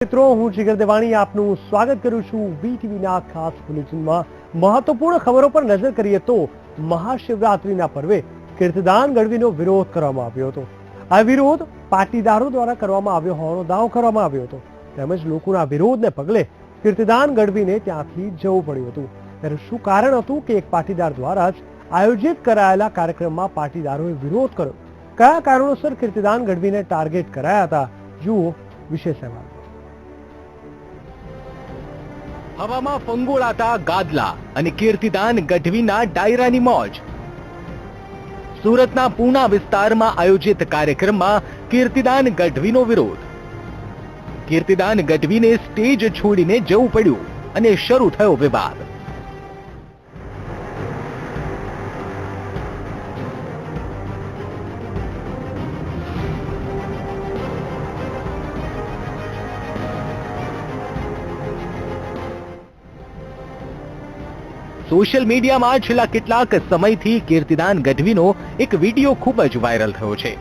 મિત્રો, હું જીગર દેવાણી આપનું સ્વાગત કરું છું વીટીવીના ખાસ બુલેટિનમાં। મહત્વપૂર્ણ ખબરો પર નજર કરીએ તો મહાશિવરાત્રીના પર્વે કીર્તિદાન ગઢવીનો વિરોધ કરવામાં આવ્યો હતો। આ વિરોધ પાટીદારો દ્વારા કરવામાં આવ્યો હોવાનો દાવો કરવામાં આવ્યો હતો। તેમજ લોકોના વિરોધને પગલે કીર્તિદાન ગઢવીને ત્યાંથી જવું પડ્યું હતું। ત્યારે શું કારણ હતું કે એક પાટીદાર દ્વારા જ આયોજિત કરાયેલા કાર્યક્રમમાં પાટીદારોએ વિરોધ કર્યો? કયા કારણોસર કીર્તિદાન ગઢવીને ટાર્ગેટ કરાયા હતા? જુઓ વિશેષ અહેવાલ। હવામાં ફંગોળાતા ગાદલા અને કીર્તિદાન ગઢવીના ડાયરાની મોજ। સુરતના પૂના વિસ્તારમાં આયોજિત કાર્યક્રમમાં કીર્તિદાન ગઢવીનો વિરોધ। કીર્તિદાન ગઢવીને સ્ટેજ છોડીને જવું પડ્યું અને શરૂ થયો વિવાદ। સોશિયલ મીડિયામાં છેલ્લા કેટલાક સમયથી કીર્તિદાન ગઢવીનો એક વિડીયો ખૂબ જ વાયરલ થયો છે,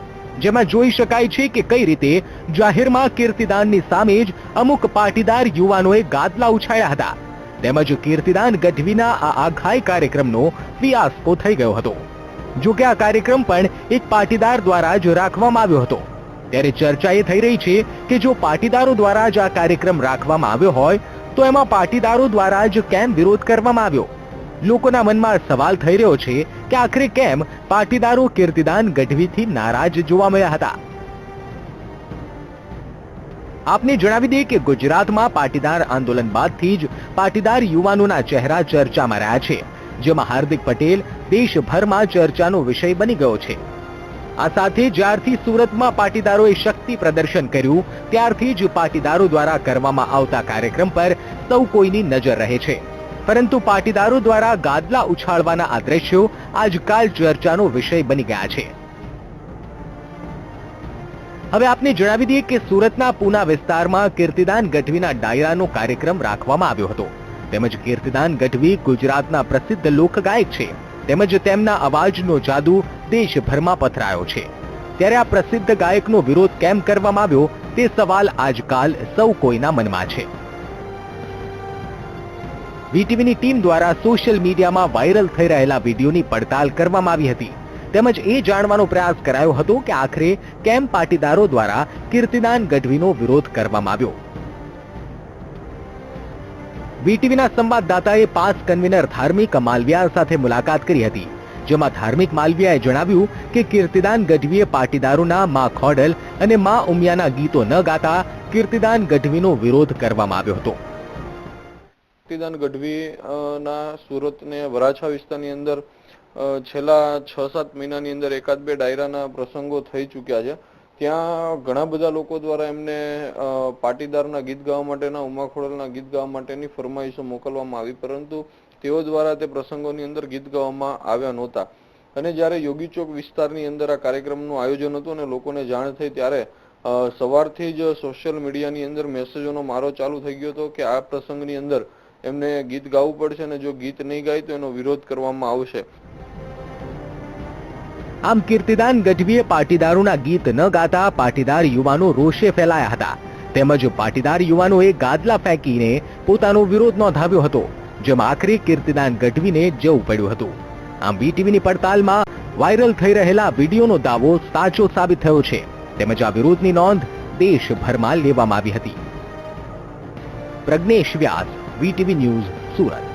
જેમાં જોઈ શકાય છે કે કઈ રીતે જાહેરમાં કીર્તિદાનની સામે જ અમુક પાટીદાર યુવાનોએ ગાદલા ઉછાળ્યા હતા। તેમજ કીર્તિદાન ગઢવીના આ આખાય કાર્યક્રમનો ફિયાસ્કો થઈ ગયો હતો। જો કે આ કાર્યક્રમ પણ એક પાટીદાર દ્વારા જ રાખવામાં આવ્યો હતો। ત્યારે ચર્ચા એ થઈ રહી છે કે જો પાટીદારો દ્વારા જ આ કાર્યક્રમ રાખવામાં આવ્યો હોય તો એમાં પાટીદારો દ્વારા જ કેમ વિરોધ કરવામાં આવ્યો? લોકોના મનમાં સવાલ થઈ રહ્યો છે કે આખરે કેમ પાટીદારો કીર્તિદાન ગઢવીથી નારાજ જોવા મળ્યા હતા। આપને જણાવી દઈએ કે ગુજરાતમાં પાટીદાર આંદોલન બાદથી જ પાટીદાર યુવાનોના ચહેરા ચર્ચામાં રહ્યા છે, જેમાં હાર્દિક પટેલ દેશભરમાં ચર્ચાનો વિષય બની ગયો છે। આ સાથે જ્યારથી સુરતમાં પાટીદારોએ શક્તિ પ્રદર્શન કર્યું ત્યારથી જ પાટીદારો દ્વારા કરવામાં આવતા કાર્યક્રમ પર સૌ કોઈની નજર રહે છે। પરંતુ પાટીદારો દ્વારા ગાદલા ઉછાળવાના આ દ્રશ્યો આજકાલ ચર્ચાનો વિષય બની ગયા છે। હવે આપને જણાવી દઈએ કે સુરતના પૂના વિસ્તારમાં કીર્તિદાન ગઢવીના ડાયરાનો કાર્યક્રમ રાખવામાં આવ્યો હતો। તેમજ કીર્તિદાન ગઢવી ગુજરાતના પ્રસિદ્ધ લોકગાયક છે, તેમજ તેમના અવાજનો જાદુ દેશભરમાં પથરાયો છે। ત્યારે આ પ્રસિદ્ધ ગાયકનો વિરોધ કેમ કરવામાં આવ્યો તે સવાલ આજકાલ સૌ કોઈના મનમાં છે। વીટીવીની ટીમ દ્વારા સોશિયલ મીડિયામાં વાયરલ થઈ રહેલા વિડીયોની પડતાલ કરવામાં આવી હતી। તેમજ એ જાણવાનો પ્રયાસ કરાયો હતો કે આખરે કેમ પાટીદારો દ્વારા કીર્તિદાન ગઢવીનો વિરોધ કરવામાં આવ્યો। વીટીવીના સંવાદદાતાએ પાસ કન્વીનર ધાર્મિક માલવિયા સાથે મુલાકાત કરી હતી, જેમાં ધાર્મિક માલવિયાએ જણાવ્યું કે કીર્તિદાન ગઢવીએ પાટીદારોના મા ખોડલ અને મા ઉમિયાના ગીતો ન ગાતા કીર્તિદાન ગઢવીનો વિરોધ કરવામાં આવ્યો હતો। કીર્તિદાન ગઢવી ના સુરત ને વરાછા વિસ્તારની અંદર છેલ્લા 6-7 મહિનાની અંદર એકાદ બે ડાયરાના પ્રસંગો થઈ ચૂક્યા છે। ત્યાં ઘણા બધા લોકો દ્વારા એમને પાટીદારના ગીત ગાવા માટેના, ઉમા ખોડલના ગીત ગાવા માટેની ફરમાઈશો મોકલવામાં આવી, પરંતુ તેઓ દ્વારા તે પ્રસંગોની અંદર ગીત ગાવામાં આવ્યા નહોતા। અને જ્યારે યોગી ચોક વિસ્તારની અંદર આ કાર્યક્રમનું આયોજન હતું અને લોકોને જાણ થઈ ત્યારે સવારથી જ સોશિયલ મીડિયાની અંદર મેસેજોનો મારો ચાલુ થઈ ગયો હતો કે આ પ્રસંગની અંદર એમને ગીત ગાવું પડશે અને જો ગીત નહીં ગાય તો એનો વિરોધ કરવામાં આવશે। આમ કીર્તિદાન ગઢવીએ પાટીદારોના ગીત ન ગાતા પાટીદાર યુવાનો રોષે ફેલાયા હતા। તેમજ પાટીદાર યુવાનોએ ગાદલા ફેંકીને પોતાનો વિરોધ નોંધાવ્યો હતો, જેમાં આખરે કીર્તિદાન ગઢવીને જવું પડ્યું હતું। આમ વીટીવીની પડતાલમાં વાયરલ થઈ રહેલા વિડીયોનો દાવો સાચો સાબિત થયો છે। તેમજ આ વિરોધની નોંધ દેશભરમાં લેવામાં આવી હતી। પ્રજ્ઞેશ વ્યાસ, વીટીવી ન્યૂઝ, સુરત।